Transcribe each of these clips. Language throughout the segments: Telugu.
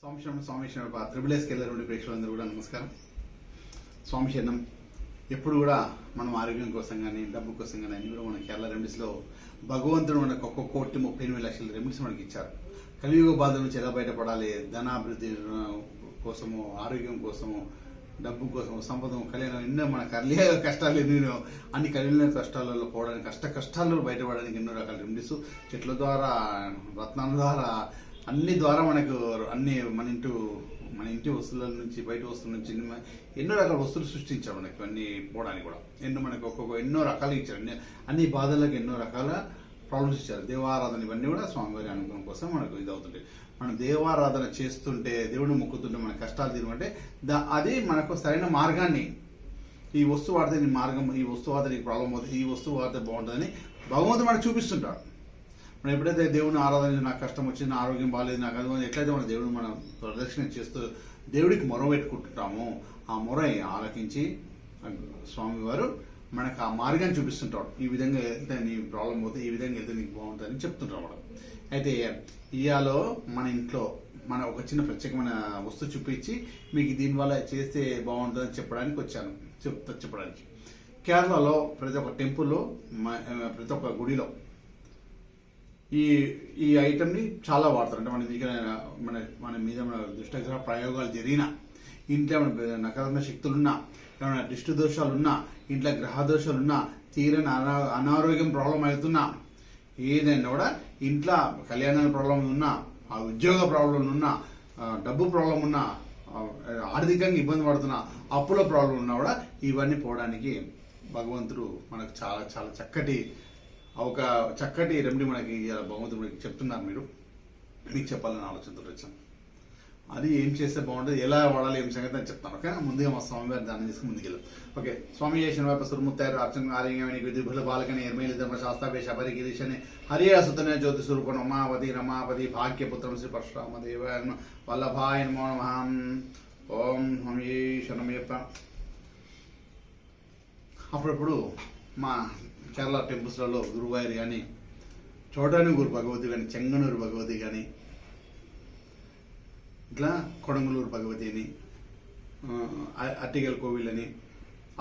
స్వామి శరణం త్రిబుల్ ఎస్కి వెళ్ళినటువంటి ప్రేక్షకులందరూ కూడా నమస్కారం. స్వామి శరణం. ఎప్పుడు కూడా మనం ఆరోగ్యం కోసం కానీ డబ్బు కోసం కానీ అన్ని కూడా మన కేరళ రెమెడీస్లో భగవంతుడు మనకు 1,38,00,000 రెమెడీస్ మనకి ఇచ్చారు. కలియుగ బాధ నుంచి ఎలా బయటపడాలి, ధనాభివృద్ధి కోసము, ఆరోగ్యం కోసము, డబ్బు కోసం, సంపద, కళ్యాణం, ఎన్నో మన కలియుగ కష్టాలు ఎన్నో, అన్ని కలియుగ కష్టాలలో పోవడానికి కష్టాల్లో బయటపడడానికి ఎన్నో రకాల రెమెడీస్ చెట్ల ద్వారా, రత్నాల ద్వారా, అన్ని ద్వారా మనకు అన్ని మన ఇంటి వస్తువుల నుంచి, బయట వస్తువుల నుంచి ఎన్నో రకాల వస్తువులు సృష్టించారు మనకు. అన్ని పోవడానికి కూడా మనకు ఎన్నో రకాలు ఇచ్చారు. అన్ని బాధలకు ఎన్నో రకాల ప్రాబ్లమ్స్ ఇచ్చారు. దేవారాధన ఇవన్నీ కూడా స్వామివారి అనుగ్రహం కోసం మనకు ఇది అవుతుంది. మనం దేవారాధన చేస్తుంటే, దేవుడు మొక్కుతుంటే మన కష్టాలు తీరమంటే అది మనకు సరైన మార్గాన్ని, ఈ వస్తువు వాడితే నీ మార్గం, ఈ వస్తువు వాడితే నీకు ప్రాబ్లం అవుతుంది, ఈ వస్తువు వాడితే బాగుంటుందని భగవంతుడు మనకు చూపిస్తుంటాడు. మనం ఎప్పుడైతే దేవుడిని ఆరాధన, నాకు కష్టం వచ్చింది, నా ఆరోగ్యం బాగాలేదు, నాకు అది ఎట్లయితే మన దేవుడు మనం ప్రదక్షిణ చేస్తూ దేవుడికి మొర పెట్టుకుంటుంటామో ఆ మొర ఆలకించి స్వామివారు మనకు ఆ మార్గాన్ని చూపిస్తుంటాడు. ఈ విధంగా వెళ్తే నీ ప్రాబ్లం పోతే, ఈ విధంగా వెళ్తే నీకు బాగుంటుందని చెప్తుంటాడు మనం. అయితే ఇయాలో మన ఇంట్లో మన ఒక చిన్న ప్రత్యేకమైన వస్తువు చూపించి మీకు దీనివల్ల చేస్తే బాగుంటుందని చెప్పడానికి వచ్చాను. చెప్పడానికి కేరళలో ప్రతి ఒక్క టెంపుల్లో, ప్రతి ఒక్క గుడిలో ఈ ఐటమ్ని చాలా వాడతారు. అంటే మన మీద దుష్టగ్రహ ప్రయోగాలు జరిగినా, ఇంట్లో నకారాత్మక శక్తులున్నా, ఏమైనా దిష్టి దోషాలున్నా, ఇంట్లో గ్రహ దోషాలున్నా, తీరని అనారోగ్యం ప్రాబ్లం అవుతున్నా, ఏదైనా కూడా ఇంట్లో కళ్యాణ ప్రాబ్లం ఉన్నా, ఆ ఉద్యోగ ప్రాబ్లం ఉన్నా, డబ్బు ప్రాబ్లం ఉన్నా, ఆర్థికంగా ఇబ్బంది పడుతున్నా, అప్పుల ప్రాబ్లం ఉన్నా కూడా ఇవన్నీ పోవడానికి భగవంతుడు మనకు చాలా చాలా చక్కటి రెమెడీ మనకి భగవంతుడు మనకి చెప్తున్నారు. మీకు చెప్పాలని ఆలోచనతో వచ్చాను. అది ఏం చేస్తే బాగుంటుంది, ఎలా వాడాలి, ఏం సంగతి అని చెప్తాను. ఓకే, ముందుగా మా స్వామివారి దాన్ని తీసుకుని ముందుకెళ్ళాం. ఓకే, స్వామి శనివాప సురుముత్తారు అర్చన ఆర్యంగమని విధిభుల బాలకని ఎర్మేలి ధర్మ శాస్త్రావేశ హరిగిరీశని హరియాసుతనే జ్యోతి స్వరూపం ఉమావతి రమాపతి భాగ్యపుత్రం శ్రీ పరశురామదేవ వల్లభాయ నమో నమః. ఓం స్వామి శరణమయ్యప్ప. అప్పుడప్పుడు మా కేరళ టెంపుల్స్లలో గురువాయూరు కానీ, చోటానూరు భగవతి కానీ, చెంగనూరు భగవతి కానీ, ఇట్లా కొడంగలూరు భగవతి అని, అట్టిగల్ కోవిల్ అని,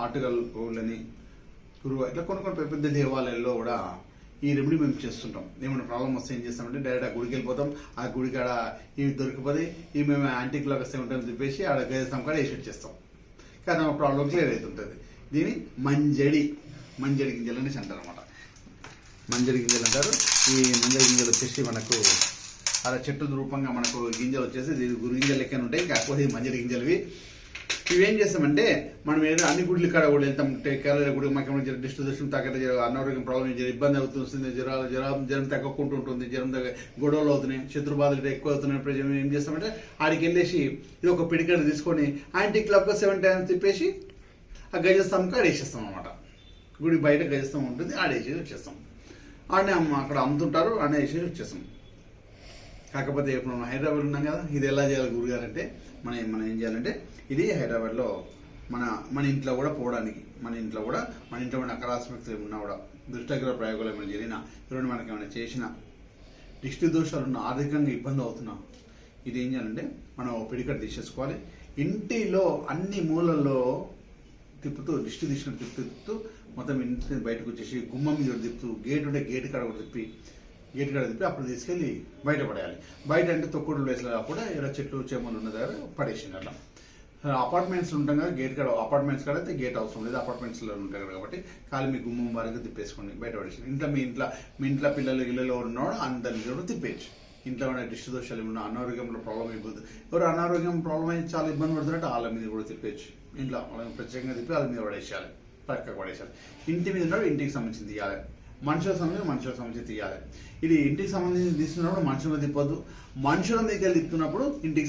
ఆటుగల్ కోవిల్ అని, గురువాయూరు, ఇట్లా కొన్ని పెద్ద దేవాలయాల్లో కూడా ఈ రెమెడీ మేము చేస్తుంటాం. ఏమైనా ప్రాబ్లం వస్తే ఏం చేస్తామంటే డైరెక్ట్ ఆ గుడికి వెళ్ళిపోతాం. ఆ గుడికి ఆడ ఇవి దొరికిపోతే ఇవి మేము యాంటిక్ లాగా వస్తే ఉంటామని చెప్పేసి ఆడ గజస్తాం కాడ వేసి వచ్చేస్తాం. కానీ ఆ ప్రాబ్లం క్లియర్ అవుతుంటుంది. దీని మంజడి గింజలు అనేసి అంటారు అనమాట. మంజడి గింజలు అంటారు. ఈ మంజడి గింజలు వచ్చేసి మనకు అలా చెట్టు రూపంగా మనకు గింజలు వచ్చేసి గురు గింజలు లెక్కన ఉంటాయి. కాకపోతే మంజడి గింజలు ఇవేం చేస్తామంటే మనం ఏదో అన్ని గుడ్లు కాడ కూడా వెళ్తాం. కేరళ గుడి మాకు డిస్ట్రిబ్యూషన్ తగ్గట్టు అనారోగ్యం ప్రాబ్లం ఇబ్బంది అవుతుంది, జ్వరం తగ్గకుండా ఉంటుంది, జ్వరం గొడవలు అవుతున్నాయి, శత్రుబాధలు ఎక్కువ అవుతున్నాయి. ఏం చేస్తామంటే ఆడికి వెళ్ళేసి ఇది ఒక పిడికడ తీసుకొని యాంటీ క్లాక్ 7 times తిప్పేసి ఆ గజస్తంభం కాడ వేసేస్తాం అనమాట. గుడి బయట గజస్తంభం ఉంటుంది, ఆడేసేసి వచ్చేస్తాం. ఆడనే అక్కడ అమ్ముతుంటారు, ఆడనే వేసేసి వచ్చేస్తాం. కాకపోతే ఇప్పుడు మనం హైదరాబాద్ ఉన్నాం కదా, ఇది ఎలా చేయాలి గురుగారు అంటే మనం ఏం చేయాలంటే ఇది హైదరాబాద్లో మన ఇంట్లో కూడా పోవడానికి, మన ఇంట్లో నకారాత్మకతలు ఉన్నా కూడా, దుష్టగ్రహ ప్రయోగాలు ఏమైనా జరిగినా, ఎవరైనా మనకి ఏమైనా చేసినా, దిష్టి దోషాలు ఉన్న, ఆర్థికంగా ఇబ్బంది అవుతున్నా, ఇది ఏం చేయాలంటే మనం పిడికట్ తీసేసుకోవాలి. ఇంటిలో అన్ని మూలల్లో తిప్పుతూ, దిష్టి తిప్పుతూ మొత్తం ఇంటి బయటకు వచ్చేసి గుమ్మం మీద తిప్పుతూ, గేట్ ఉంటే గేట్ కాడ తిప్పి అప్పుడు తీసుకెళ్ళి బయట పడేయాలి. బయట అంటే తొక్కుడు ప్లేస్లో కాకుండా ఇలా చెట్లు చేమలు ఉన్న దగ్గర పడేసింది. అట్లా అపార్ట్మెంట్స్లో ఉంటాం కదా, గేట్ కాడ, అపార్ట్మెంట్స్ కాడ అయితే గేట్ అవసరం లేదు, అపార్ట్మెంట్స్లో ఉంటాయి కాబట్టి ఖాళీ మీ గుమ్మం వరకు తిప్పేసుకోండి, బయట పడేసి. మీ ఇంట్లో పిల్లలు ఇళ్ళలో ఉన్నవాడు అందరినీ కూడా తిప్పేయచ్చు. ఇంట్లో ఉన్న దిష్టి దోషాలు ఏమన్నా, అనారోగ్యంలో ప్రాబ్లం అయిపోతుంది, ఎవరు అనారోగ్యం ప్రాబ్లం అయితే చాలా ఇబ్బంది పడుతున్నట్టు వాళ్ళ మీద కూడా తిప్పేయచ్చు. ఇంట్లో వాళ్ళని ప్రత్యేకంగా తిప్పి వాళ్ళ మీద పడేసేయాలి, పక్కకు పడేసాలి. ఇంటి మీద ఉన్నాడు ఇంటికి సంబంధించి తీయాలి, మనుషులకు సంబంధించి తీయాలి. ఇది ఇంటికి సంబంధించి తీస్తున్నప్పుడు మనుషుల మీద తిప్పొద్దు, మనుషుల మీదకి వెళ్ళి తిప్పుతున్నప్పుడు ఇంటి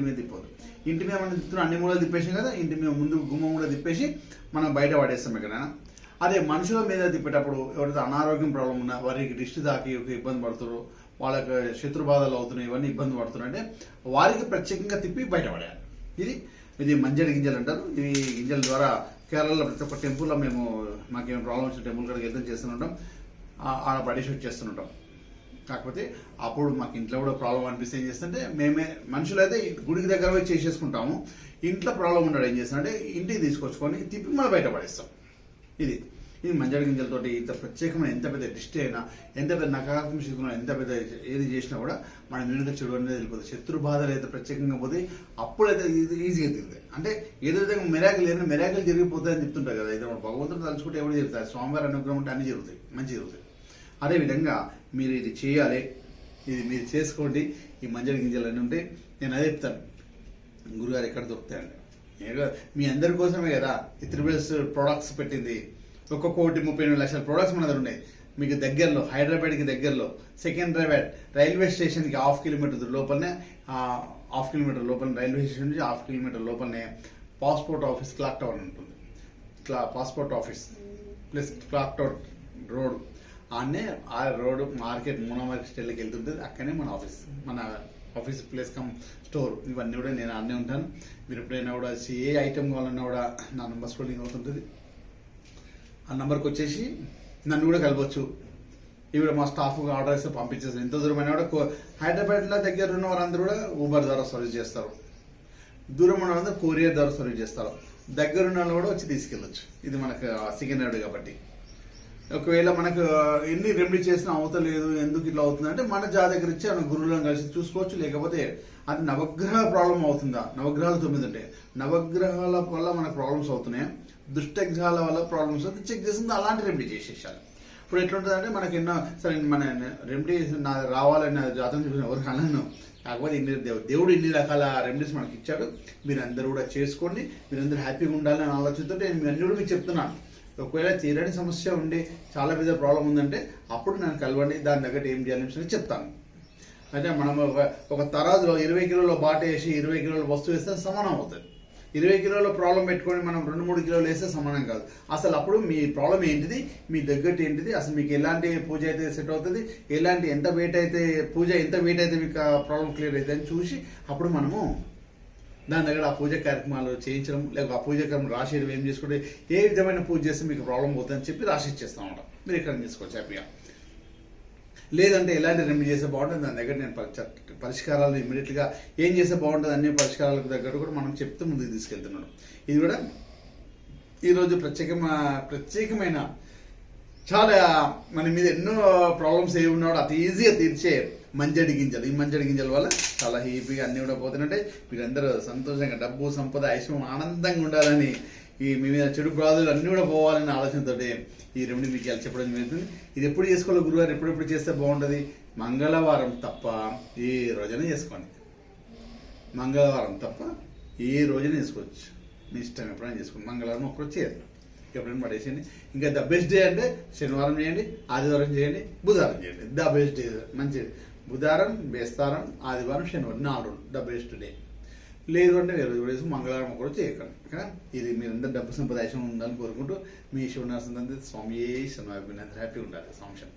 మీద తిప్పొద్దు. ఇంటి మీద మనం తిప్పుతున్న అన్ని మూలలు తిప్పేసాం కదా, ఇంటి మీద ముందు గుమ్మం కూడా తిప్పేసి మనం బయట పడేస్తాం ఎక్కడైనా. అదే మనుషుల మీద తిప్పేటప్పుడు ఎవరైతే అనారోగ్యం ప్రాబ్లం ఉన్నా, వారికి దిష్టి తాకి ఇబ్బంది పడుతున్నారు, వాళ్ళకి శత్రుబాధలు అవుతున్నాయి, ఇవన్నీ ఇబ్బంది పడుతున్నాయి అంటే వారికి ప్రత్యేకంగా తిప్పి బయట పడేయాలి. ఇది మంజడి గింజలు అంటారు. ఈ గింజల ద్వారా కేరళలో ప్రతి ఒక్క టెంపుల్లో మాకేమైనా ప్రాబ్లం వచ్చిన టెంపుల్ కాడికి వెళ్తాం, చేస్తుంటాం, ఆడ పడేసి వచ్చేస్తుంటాం. కాకపోతే అప్పుడు మాకు ఇంట్లో కూడా ప్రాబ్లం అనిపిస్తే ఏం చేస్తుంటే మేమే మనుషులైతే గుడికి దగ్గర పోయి చేసేసుకుంటాము. ఇంట్లో ప్రాబ్లం ఉన్నాడు ఏం చేస్తామంటే ఇంటికి తీసుకొచ్చుకొని తిప్పి మళ్ళీ బయట పడేస్తాం. ఇది మంజడి గింజలతోటి ఇంత ప్రత్యేకమైన ఎంత పెద్ద డిస్ట్ అయినా, ఎంత పెద్ద నకారాత్మక శక్తులు ఎంత పెద్ద ఏది చేసినా కూడా మన మీద చెడు అనేది వెళ్ళిపోతుంది. శత్రు బాధలు అయితే ప్రత్యేకంగా పోతే అప్పుడైతే ఈజీగా తిరుగుతాయి. అంటే ఏదైతే మెరాకిల్ ఏదైనా మెరాకిల్ జరిగిపోతాయని చెప్తుంటారు కదా. అయితే భగవంతుడు తలుచుకుంటే ఎవరు జరుగుతాయి, స్వామివారి అనుగ్రహం ఉంటే అన్ని జరుగుతాయి, మంచి జరుగుతాయి. అదేవిధంగా మీరు ఇది చేయాలి, ఇది మీరు చేసుకోండి. ఈ మంజడి గింజలు అన్నీ ఉంటే నేను అదే చెప్తాను, గురుగారు ఎక్కడ దొరుకుతాయండి. మీ అందరి కోసమే కదా ఈ త్రిబుల్స్ ప్రొడక్ట్స్ పెట్టింది. 1,38,00,000 ప్రొడక్ట్స్ మన దగ్గర ఉన్నాయి. మీకు దగ్గరలో హైదరాబాద్కి దగ్గరలో సికింద్రాబాద్ రైల్వే స్టేషన్కి 1/2 కిలోమీటర్ లోపలనే 1/2 కిలోమీటర్ లోపల రైల్వే స్టేషన్ నుంచి 1/2 కిలోమీటర్ లోపలనే పాస్పోర్ట్ ఆఫీస్ క్లాక్ టవర్ ఉంటుంది. Passport office plus clock tower road ఆనే ఆ రోడ్ మార్కెట్ మూనా మార్కెట్ స్టైల్కి వెళ్తుంటుంది. అక్కడనే మన ఆఫీస్ ప్లేస్ కమ్ స్టోర్ ఇవన్నీ కూడా నేను అన్నీ ఉంటాను. మీరు ఎప్పుడైనా కూడా ఏ ఐటమ్ కావాలన్నా కూడా నా నంబర్ స్క్రోలింగ్ అవుతుంటుంది. ఆ నెంబర్కి వచ్చేసి నన్ను కూడా కలవచ్చు. ఇవి మా స్టాఫ్ ఆర్డర్ ఇస్తే పంపించేస్తారు. ఎంత దూరమైనా కూడా హైదరాబాద్లో దగ్గర ఉన్న వారందరూ కూడా ఊబర్ ద్వారా సర్వీస్ చేస్తారు. దూరం ఉన్న వాళ్ళందరూ కొరియర్ ద్వారా సర్వీస్ చేస్తారు. దగ్గర ఉన్న వాళ్ళు కూడా వచ్చి తీసుకెళ్ళచ్చు. ఇది మనకు సికింద్రాబాద్ కాబట్టి ఒకవేళ మనకు ఎన్ని రెమెడీ చేసినా అవుతలేదు, ఎందుకు ఇట్లా అవుతుంది అంటే మన జాతకం ఇచ్చి మన గురువులను కలిసి చూసుకోవచ్చు. లేకపోతే అది నవగ్రహ ప్రాబ్లం అవుతుందా, నవగ్రహాలు 9 ఉంటాయి, నవగ్రహాల వల్ల మనకు ప్రాబ్లమ్స్ అవుతున్నాయి, దుష్టగ్రహాల వల్ల ప్రాబ్లమ్స్ అయితే చెక్ చేసింది అలాంటి రెమెడీ చేసేసాలి. ఇప్పుడు ఎట్లుంటుంది అంటే మనకి ఎన్నో సరే మన రెమెడీ నా రావాలని నా జాతకం చూసిన ఎవరికి అనను. కాకపోతే దేవుడు ఇన్ని రకాల రెమెడీస్ మనకి ఇచ్చాడు. మీరందరూ కూడా చేసుకోండి, మీరందరూ హ్యాపీగా ఉండాలని ఆలోచనతో నేను అన్ని కూడా మీకు చెప్తున్నాను. ఒకవేళ తీరని సమస్య ఉండి చాలా పెద్ద ప్రాబ్లం ఉందంటే అప్పుడు నన్ను కలవండి, దాని దగ్గర ఏం చేయాలని చెప్తాను. అయితే మనం ఒక తరాజులో 20 కిలోల బాట వేసి 20 కిలోల వస్తువు వేస్తే సమానం అవుతుంది. 20 కిలోల ప్రాబ్లం పెట్టుకొని మనం 2-3 కిలోలు వేస్తే సమానం కాదు. అసలు అప్పుడు మీ ప్రాబ్లం ఏంటిది, మీ దగ్గర ఏంటిది, అసలు మీకు ఎలాంటి పూజ అయితే సెట్ అవుతుంది, ఎలాంటి ఎంత వెయిట్ అయితే పూజ ఎంత వెయిట్ అయితే మీకు ప్రాబ్లం క్లియర్ అవుతుంది అని చూసి అప్పుడు మనము దాని దగ్గర ఆ పూజ కార్యక్రమాలు చేయించడం, లేకపోతే ఆ పూజ కార్యక్రమం రాసేయడం, ఏం చేసుకుంటే ఏ విధమైన పూజ చేస్తే మీకు ప్రాబ్లం అవుతుందని చెప్పి రాసి ఇచ్చేస్తాం అన్నమాట. మీరు ఎక్కడ చేసుకోవచ్చు హ్యాపీగా. లేదంటే ఎలాంటి రెమెడీ చేస్తే బాగుంటుంది దాని దగ్గర నేను పరిష్కారాలు ఇమీడియట్గా ఏం చేస్తే బాగుంటుంది అన్ని పరిష్కారాలకు దగ్గర కూడా మనం చెప్తూ ముందుకు తీసుకెళ్తున్నాడు. ఇది కూడా ఈరోజు ప్రత్యేకమైన చాలా మన మీద ఎన్నో ప్రాబ్లమ్స్ ఏమి ఉన్నాడో అతి ఈజీగా తీర్చే మంజడి గింజలు. ఈ మంజడి గింజల వల్ల చాలా హ్యాపీగా అన్నీ కూడా పోతుంటే మీరందరూ సంతోషంగా డబ్బు సంపద ఐశ్వర్యం ఆనందంగా ఉండాలని, ఈ మీ మీద చెడు బాధలు అన్నీ కూడా పోవాలనే ఆలోచనతో ఈ రెమెడీ మీకు చెప్పడం జరుగుతుంది. ఇది ఎప్పుడు చేసుకోవాలి గురుగారు, ఎప్పుడెప్పుడు చేస్తే బాగుంటుంది? మంగళవారం తప్ప ఏ రోజైనా చేసుకోండి. మంగళవారం తప్ప ఏ రోజైనా చేసుకోవచ్చు, మీ ఇష్టం ఎప్పుడైనా చేసుకోండి. మంగళవారం ఒక్కరోజు చేయాలి, ఎప్పుడైనా పడేసేయండి. ఇంకా ద బెస్ట్ డే అంటే శనివారం చేయండి, ఆదివారం చేయండి, బుధవారం చేయండి. ద బెస్ట్ డే మంచిది. బుధవారం, బేస్తారం, ఆదివారం, శనివారం 4 రోజులు ద బెస్ట్ డే. లేదు అంటే వేరే రోజు కూడా మంగళవారం ఒకరోజు చేయకండి. ఇది మీరందరూ డబ్బు సంపద ఐశ్వర్యం ఉండాలని కోరుకుంటూ మీ శివనాథ్ స్వామి శనివారం హ్యాపీ ఉండాలి. సంశయం.